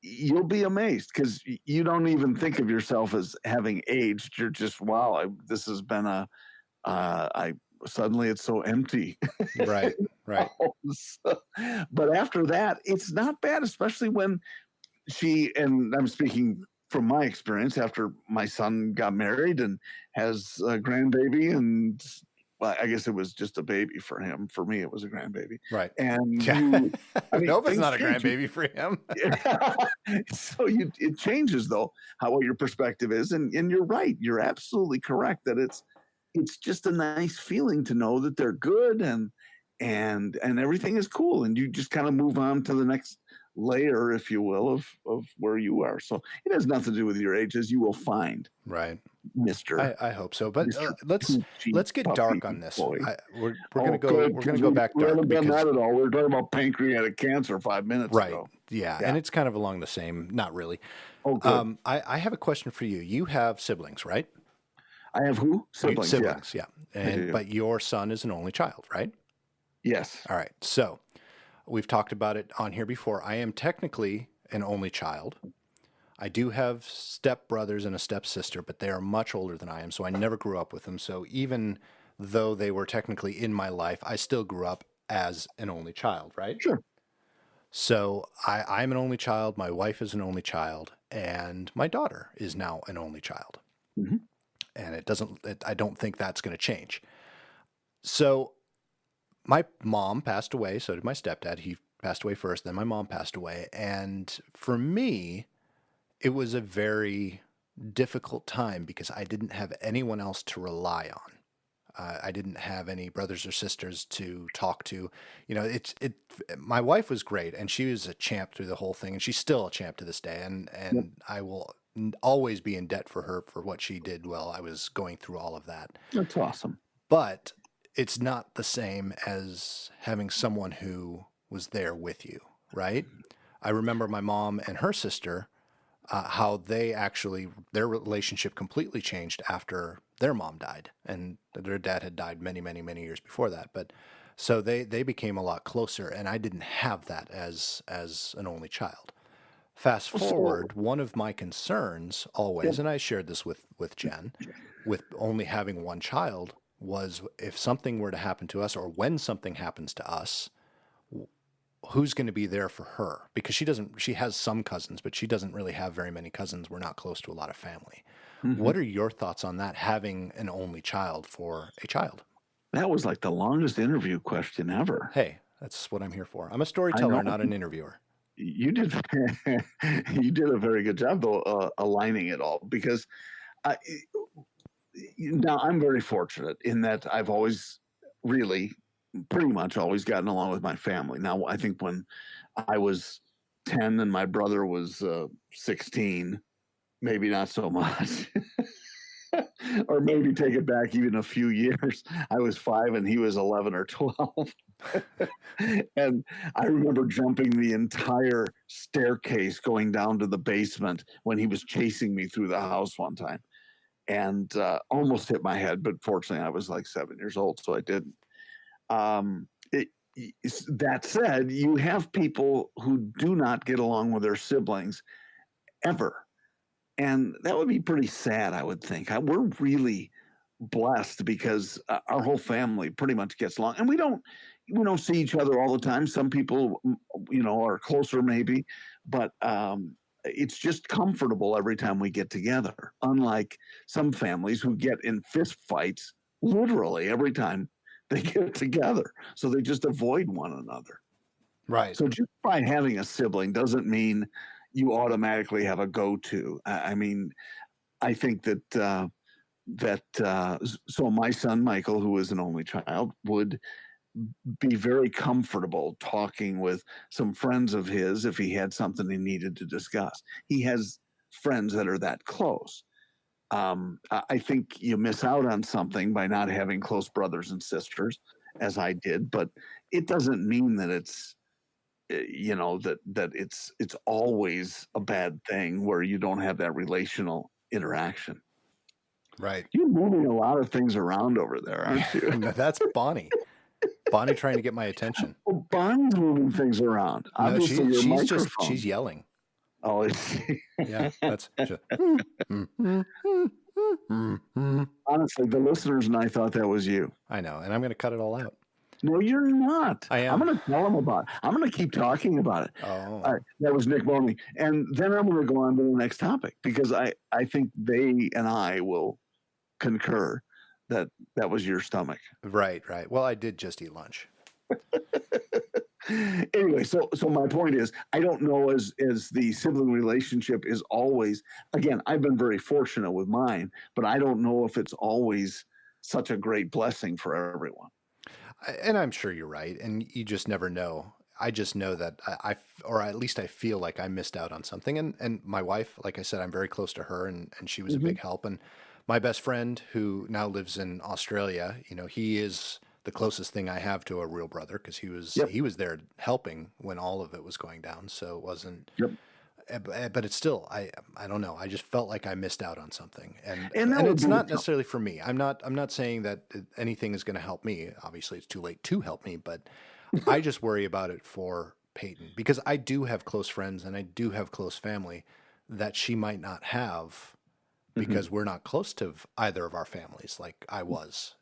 you'll be amazed, because you don't even think of yourself as having aged. You're just, wow, this has been suddenly it's so empty. Right. But after that, it's not bad, especially when and I'm speaking from my experience, after my son got married and has a grandbaby, and well, I guess it was just a baby for him. For me, it was a grandbaby. Right. And nope, it's not a grandbaby for him. So it changes, though, what your perspective is. And you're right. You're absolutely correct that it's just a nice feeling to know that they're good and everything is cool. And you just kind of move on to the next layer, if you will, of where you are. So it has nothing to do with your age, as you will find. Right. Mister. I hope so. But let's get dark on this. We're gonna go back dark. We haven't done that at all. We were talking about pancreatic cancer 5 minutes ago. Yeah, and it's kind of along the same. Not really. Oh, good. I have a question for you. You have siblings, right? I have who? Siblings, yeah. But your son is an only child, right? Yes. All right. So we've talked about it on here before. I am technically an only child. I do have stepbrothers and a stepsister, but they are much older than I am, so I never grew up with them. So even though they were technically in my life, I still grew up as an only child, right? Sure. So I'm an only child, my wife is an only child, and my daughter is now an only child. Mm-hmm. And I don't think that's going to change. So my mom passed away, so did my stepdad. He passed away first, then my mom passed away. And for me, it was a very difficult time because I didn't have anyone else to rely on. I didn't have any brothers or sisters to talk to. My wife was great, and she was a champ through the whole thing, and she's still a champ to this day. And yep. I will always be in debt for her for what she did while I was going through all of that. That's awesome. But it's not the same as having someone who was there with you, right? I remember my mom and her sister, how their relationship completely changed after their mom died, and their dad had died many, many, many years before that. But so they became a lot closer, and I didn't have that as an only child. Fast forward, one of my concerns always, and I shared this with Jen, with only having one child, was if something were to happen to us, or when something happens to us, who's going to be there for her? Because she has some cousins, but she doesn't really have very many cousins. We're not close to a lot of family. Mm-hmm. What are your thoughts on that, having an only child for a child? That was like the longest interview question ever. Hey, that's what I'm here for. I'm a storyteller, not an interviewer. You did you did a very good job, though, aligning it all, because now I'm very fortunate in that I've always really pretty much always gotten along with my family. Now, I think when I was 10 and my brother was 16, maybe not so much. Or maybe take it back even a few years. I was 5 and he was 11 or 12. And I remember jumping the entire staircase going down to the basement when he was chasing me through the house one time, and almost hit my head. But fortunately, I was like 7 years old, so I didn't. That said, you have people who do not get along with their siblings ever. And that would be pretty sad, I would think. We're really blessed because our whole family pretty much gets along, and we don't see each other all the time. Some people, are closer maybe, but it's just comfortable every time we get together. Unlike some families who get in fist fights literally every time they get together, so they just avoid one another. Right. So just by having a sibling doesn't mean you automatically have a go-to. I mean, I think that so my son Michael, who is an only child, would be very comfortable talking with some friends of his if he had something he needed to discuss. He has friends that are that close. I think you miss out on something by not having close brothers and sisters, as I did, but it doesn't mean that it's that it's always a bad thing where you don't have that relational interaction. Right. You're moving a lot of things around over there, aren't you? No, that's Bonnie. Bonnie trying to get my attention. Well, Bonnie's moving things around. No, Obviously, she's yelling. Oh, it's yeah. That's just... honestly, the listeners and I thought that was you. I know, and I'm going to cut it all out. No, you're not. I am. I'm going to tell them about it. I'm going to keep talking about it. Oh. That was Nick Boney. And then I'm going to go on to the next topic, because I think they and I will concur that was your stomach. Right. Well, I did just eat lunch. Anyway, so my point is, I don't know as the sibling relationship is always, again, I've been very fortunate with mine, but I don't know if it's always such a great blessing for everyone. And I'm sure you're right. And you just never know. I just know that or at least I feel like I missed out on something. And my wife, like I said, I'm very close to her, and she was a big help. And my best friend, who now lives in Australia, he is the closest thing I have to a real brother, because he was there helping when all of it was going down. So it wasn't. Yep. But it's still, I don't know. I just felt like I missed out on something, and it's not necessarily for me. I'm not saying that anything is going to help me. Obviously, it's too late to help me, but I just worry about it for Peyton, because I do have close friends and I do have close family that she might not have, because we're not close to either of our families like I was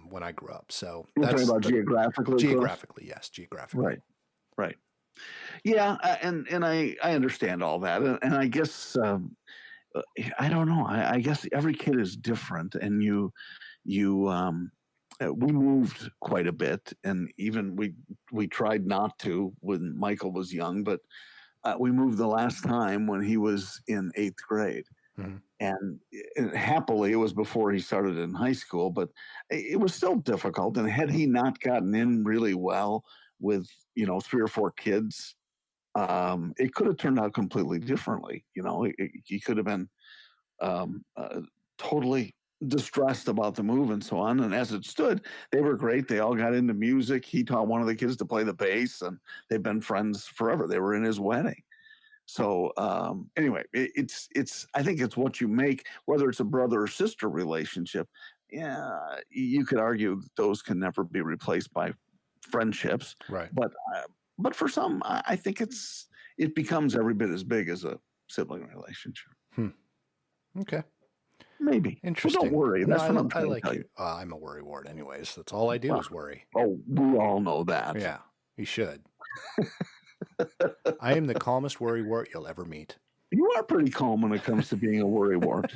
when I grew up. So that's about geographically. Geographically, yes, geographically. Right. Yeah, and I understand all that, and I guess I don't know. I guess every kid is different, and we moved quite a bit, and even we tried not to when Michael was young, but we moved the last time when he was in 8th grade. Mm-hmm. And happily, it was before he started in high school, but it was still difficult. And had he not gotten in really well with 3 or 4 kids, it could have turned out completely differently. He could have been totally distressed about the move and so on. And as it stood, they were great. They all got into music. He taught one of the kids to play the bass, and they've been friends forever. They were in his wedding. So anyway, it's I think it's what you make, whether it's a brother or sister relationship. Yeah, you could argue those can never be replaced by friendships. Right. But for some, I think it becomes every bit as big as a sibling relationship. Okay. Maybe. Interesting. Well, don't worry. That's what I'm trying to tell you. I'm a worrywart anyways. That's all I do is worry. Oh, we all know that. Yeah, you should. I am the calmest worrywart you'll ever meet. You are pretty calm when it comes to being a worrywart.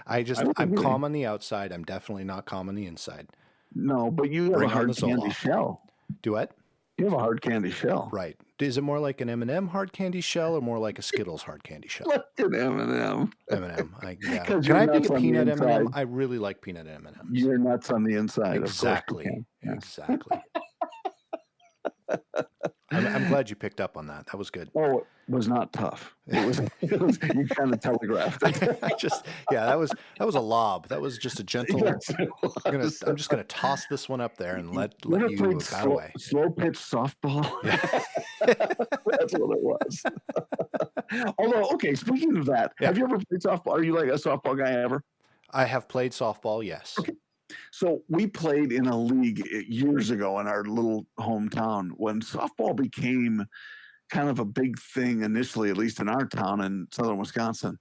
I'm calm on the outside. I'm definitely not calm on the inside. No, but you have a hard candy shell. Do what? You have a hard candy shell. Right. Is it more like an M&M hard candy shell or more like a Skittles hard candy shell? Like an M&M. M&M. Yeah. Can I pick a peanut M&M? I really like peanut M&Ms. You're nuts on the inside. Exactly. Of course you can. Exactly. I'm glad you picked up on that. That was good. Oh, it was not tough. It was you kind of telegraphed it. That was a lob. That was just a gentle. Yes, I'm just gonna toss this one up there and let you bat away. Slow pitch softball. Yeah. That's what it was. Although, okay, speaking of that, have you ever played softball? Are you like a softball guy ever? I have played softball, yes. Okay. So we played in a league years ago in our little hometown when softball became kind of a big thing initially, at least in our town in southern Wisconsin.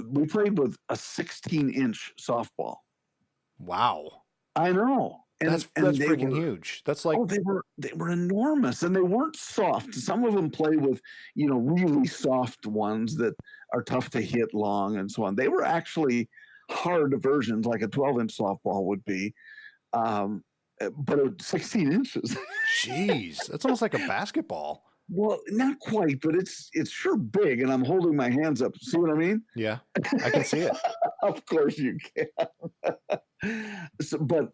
We played with a 16-inch softball. Wow. I know. That's freaking huge. That's like they were enormous, and they weren't soft. Some of them play with, really soft ones that are tough to hit long and so on. They were actually hard versions like a 12-inch softball would be, but 16 inches. Jeez, that's almost like a basketball. Well, not quite, but it's sure big, and I'm holding my hands up. See what I mean? Yeah, I can see it. Of course you can. But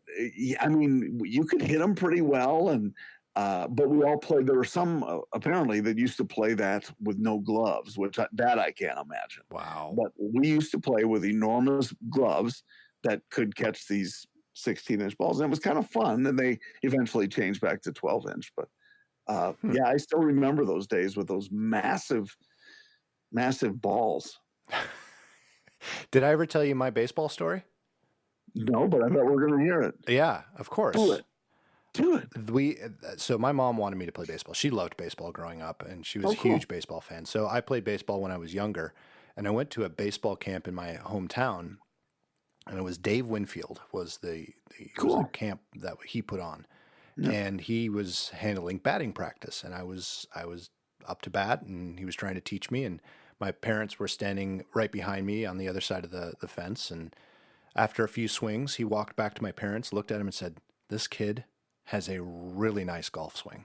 I mean, you could hit them pretty well, and but we all played. There were some apparently that used to play that with no gloves, which I can't imagine. Wow! But we used to play with enormous gloves that could catch these 16-inch balls, and it was kind of fun. And they eventually changed back to 12-inch, but. Yeah, I still remember those days with those massive, massive balls. Did I ever tell you my baseball story? No, but I thought we were going to hear it. Yeah, of course. Do it. So my mom wanted me to play baseball. She loved baseball growing up, and she was a huge baseball fan. So I played baseball when I was younger, and I went to a baseball camp in my hometown, and it was Dave Winfield was the camp that he put on. Yep. And he was handling batting practice, and I was up to bat, and he was trying to teach me, and my parents were standing right behind me on the other side of the fence. And after a few swings, he walked back to my parents, looked at him, and said, "This kid has a really nice golf swing."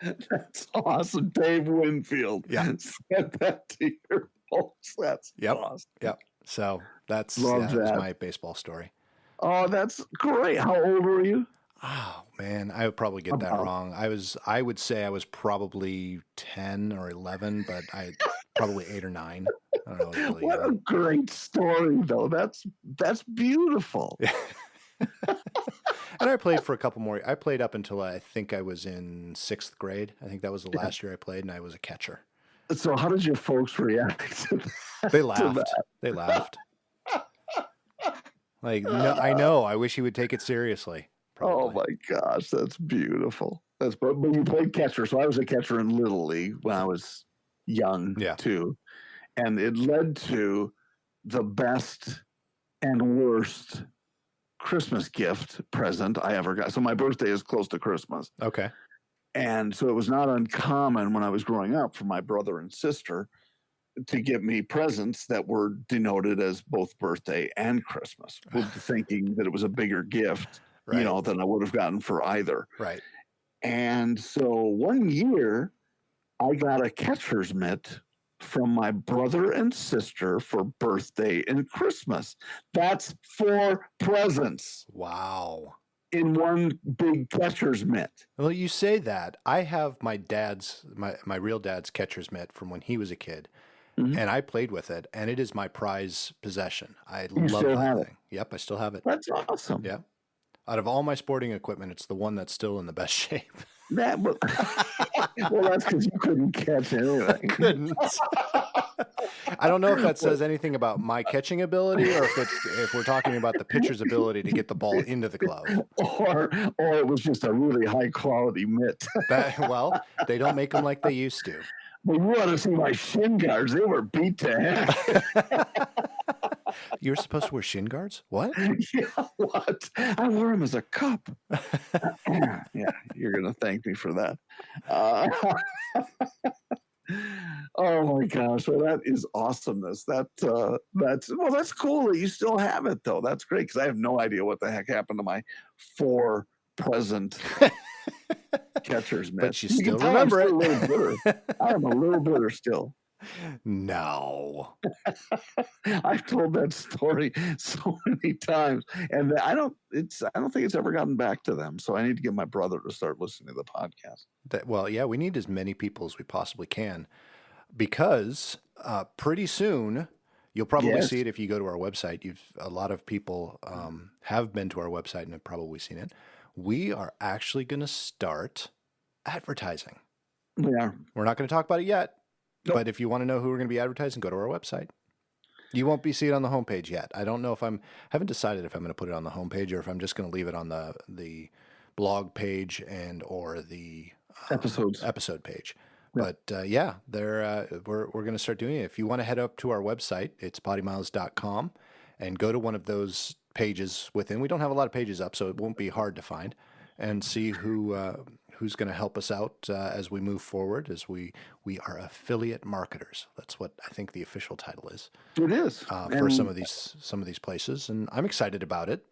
That's awesome. Dave Winfield said that to your folks. That's awesome. Yep. So that was my baseball story. Oh, that's great. How old were you? Oh, man, I would probably get that wrong. I would say I was probably 10 or 11, but I probably 8 or 9. I don't know. Really what a great story, though. That's beautiful. And I played for a couple more. I played up until I think I was in 6th grade. I think that was the last year I played, and I was a catcher. So how did your folks react to that? They laughed. They laughed. Like, no, I know. I wish he would take it seriously. Probably. Oh my gosh, that's beautiful. But you played catcher, so I was a catcher in Little League when I was young too, and it led to the best and worst Christmas gift present I ever got. So my birthday is close to Christmas. Okay, and so it was not uncommon when I was growing up for my brother and sister to give me presents that were denoted as both birthday and Christmas, with the thinking that it was a bigger gift, than I would have gotten for either. Right. And so one year I got a catcher's mitt from my brother and sister for birthday and Christmas. That's 4 presents. Wow. In one big catcher's mitt. Well, you say that. I have my real dad's catcher's mitt from when he was a kid. and I played with it, and it is my prize possession. I You love still that have thing. Yep, I still have it. That's awesome. Yeah. Out of all my sporting equipment, it's the one that's still in the best shape. That well, that's because you couldn't catch anything. Couldn't. I don't know if that says anything about my catching ability, or if we're talking about the pitcher's ability to get the ball into the glove, or it was just a really high quality mitt. Well, they don't make them like they used to. But you ought to see my shin guards; they were beat to heck. You were supposed to wear shin guards? What? Yeah, what? I wore them as a cup. Yeah, you're gonna thank me for that. Oh my gosh! Well, that is awesomeness. That's cool that you still have it though. That's great because I have no idea what the heck happened to my 4 present catcher's mitts. But you still remember it. I'm a little bitter still. No. I've told that story so many times, and I don't think it's ever gotten back to them. So I need to get my brother to start listening to the podcast. Well, yeah, we need as many people as we possibly can, because pretty soon you'll probably see it if you go to our website. A lot of people have been to our website and have probably seen it. We are actually going to start advertising. We are. We're not going to talk about it yet. Nope. But if you want to know who we're going to be advertising, go to our website. You won't be seeing it on the homepage yet. I don't know if haven't decided if I'm going to put it on the homepage or if I'm just going to leave it on the blog page or the episode page. Yeah. But we're going to start doing it. If you want to head up to our website, it's PoddiMouths.com, and go to one of those pages within. We don't have a lot of pages up, so it won't be hard to find, and see who's going to help us out as we move forward, as we are affiliate marketers. That's what I think the official title is. It is. For some of these places, and I'm excited about it.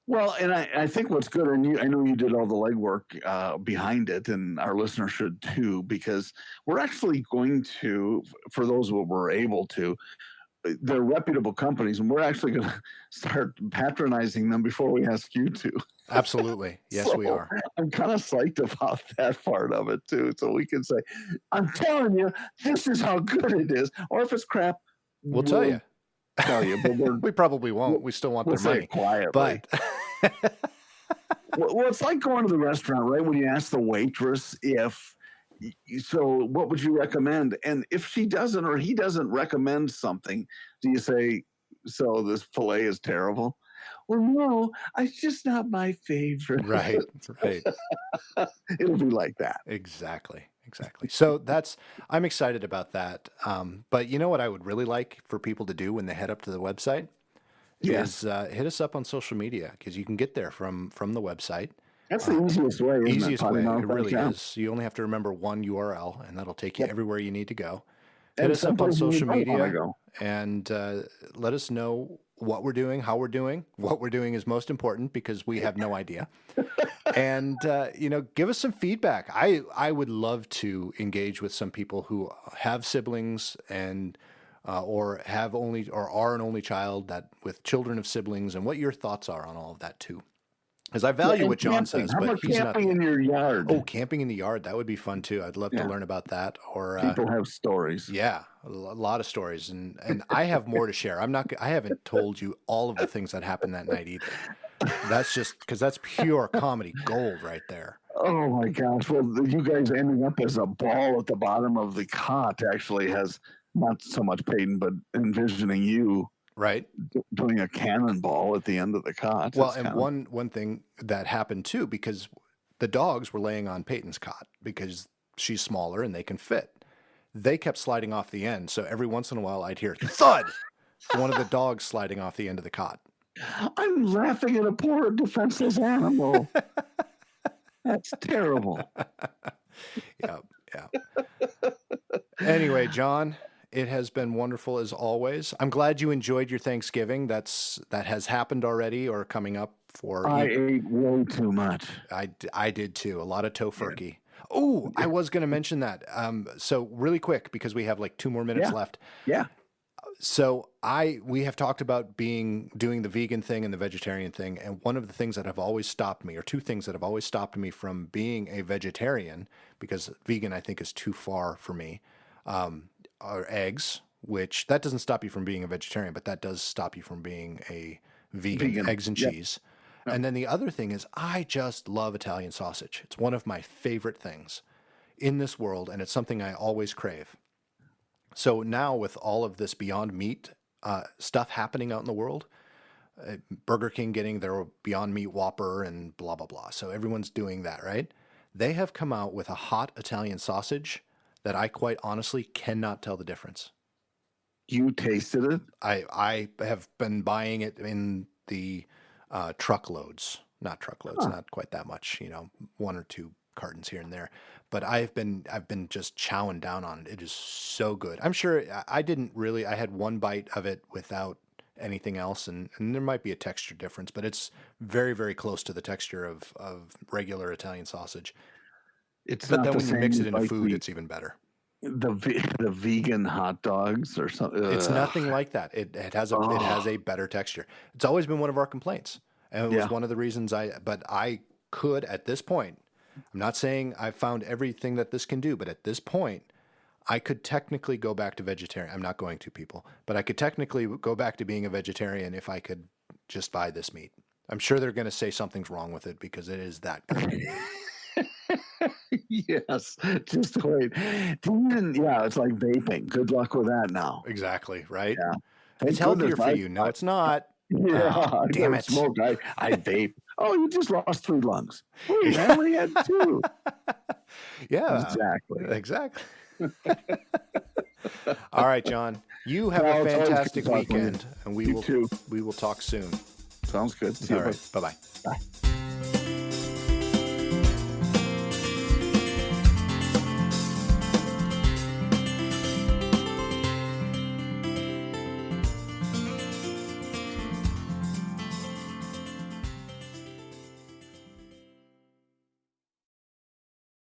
Well, and I think what's good, and I know you did all the legwork behind it, and our listeners should too, because we're actually going to, for those who were able to, they're reputable companies, and we're actually going to start patronizing them before we ask you to. Absolutely. Yes, we are. I'm kind of psyched about that part of it too. So we can say, I'm telling you, this is how good it is. Or if it's crap, we'll tell you. But we probably won't. We still want their money. Quietly. But well, it's like going to the restaurant, right? When you ask the waitress what would you recommend? And if she doesn't or he doesn't recommend something, do you say, so this filet is terrible? Well, no, it's just not my favorite. Right. It'll be like that. Exactly. So I'm excited about that. But you know what I would really like for people to do when they head up to the website is hit us up on social media, because you can get there from the website. That's the easiest way. Easiest way. It really is. You only have to remember one URL, and that'll take you everywhere you need to go. Hit us up on social media and let us know what we're doing, how we're doing. What we're doing is most important, because we have no idea. And give us some feedback. I would love to engage with some people who have siblings and or are an only child, that with children of siblings, and what your thoughts are on all of that too. Because I value what John says, but he's not. Camping in your yard. Oh, camping in the yard. That would be fun too. I'd love to learn about that. Or people have stories. Yeah, a lot of stories, and I have more to share. I haven't told you all of the things that happened that night either. That's just because that's pure comedy gold right there. Oh my gosh! Well, you guys ending up as a ball at the bottom of the cot actually has not so much Peyton, but envisioning you. Right. Doing a cannonball at the end of the cot. Well, and one thing that happened too, because the dogs were laying on Peyton's cot because she's smaller and they can fit. They kept sliding off the end. So every once in a while I'd hear thud, one of the dogs sliding off the end of the cot. I'm laughing at a poor defenseless animal. That's terrible. Yeah. Anyway, John, it has been wonderful as always. I'm glad you enjoyed your Thanksgiving. That has happened already or coming up for. I ate way too much. I did too. A lot of tofurkey. Yeah. Oh, I was going to mention that. So really quick, because we have like 2 more minutes left. Yeah. So we have talked about doing the vegan thing and the vegetarian thing, and one of the things that have always stopped me, or 2 things that have always stopped me from being a vegetarian, because vegan I think is too far for me. Are eggs. which that doesn't stop you from being a vegetarian, but that does stop you from being a vegan. Eggs and cheese. Yep. And then the other thing is I just love Italian sausage. It's one of my favorite things in this world, and it's something I always crave. So now with all of this Beyond Meat stuff happening out in the world, Burger King getting their Beyond Meat Whopper and blah, blah, blah. So everyone's doing that, right? They have come out with a hot Italian sausage that I quite honestly cannot tell the difference. You tasted it? I have been buying it in the truckloads, not quite that much, 1 or 2 cartons here and there, but I've been just chowing down on it. It is so good. I'm sure I had one bite of it without anything else, and there might be a texture difference, but it's very, very close to the texture of regular Italian sausage. But then when you mix it into food, it's even better. The vegan hot dogs or something. It's nothing like that. It has a better texture. It's always been one of our complaints, and it was one of the reasons but I could at this point. I'm not saying I've found everything that this can do, but at this point, I could technically go back to vegetarian. I'm not going to, people, but I could technically go back to being a vegetarian if I could just buy this meat. I'm sure they're going to say something's wrong with it because it is that good. Yes, just wait. It's like vaping. Good luck with that now. Exactly, right? Yeah. It's healthier for you. No, it's not. Yeah, damn it. Smoke. I vape. Oh, you just lost 3 lungs. Wait, I only had 2. Yeah, exactly. All right, John. You have a fantastic weekend, and we will talk soon. Sounds good. See you. All right. Bye-bye. Bye.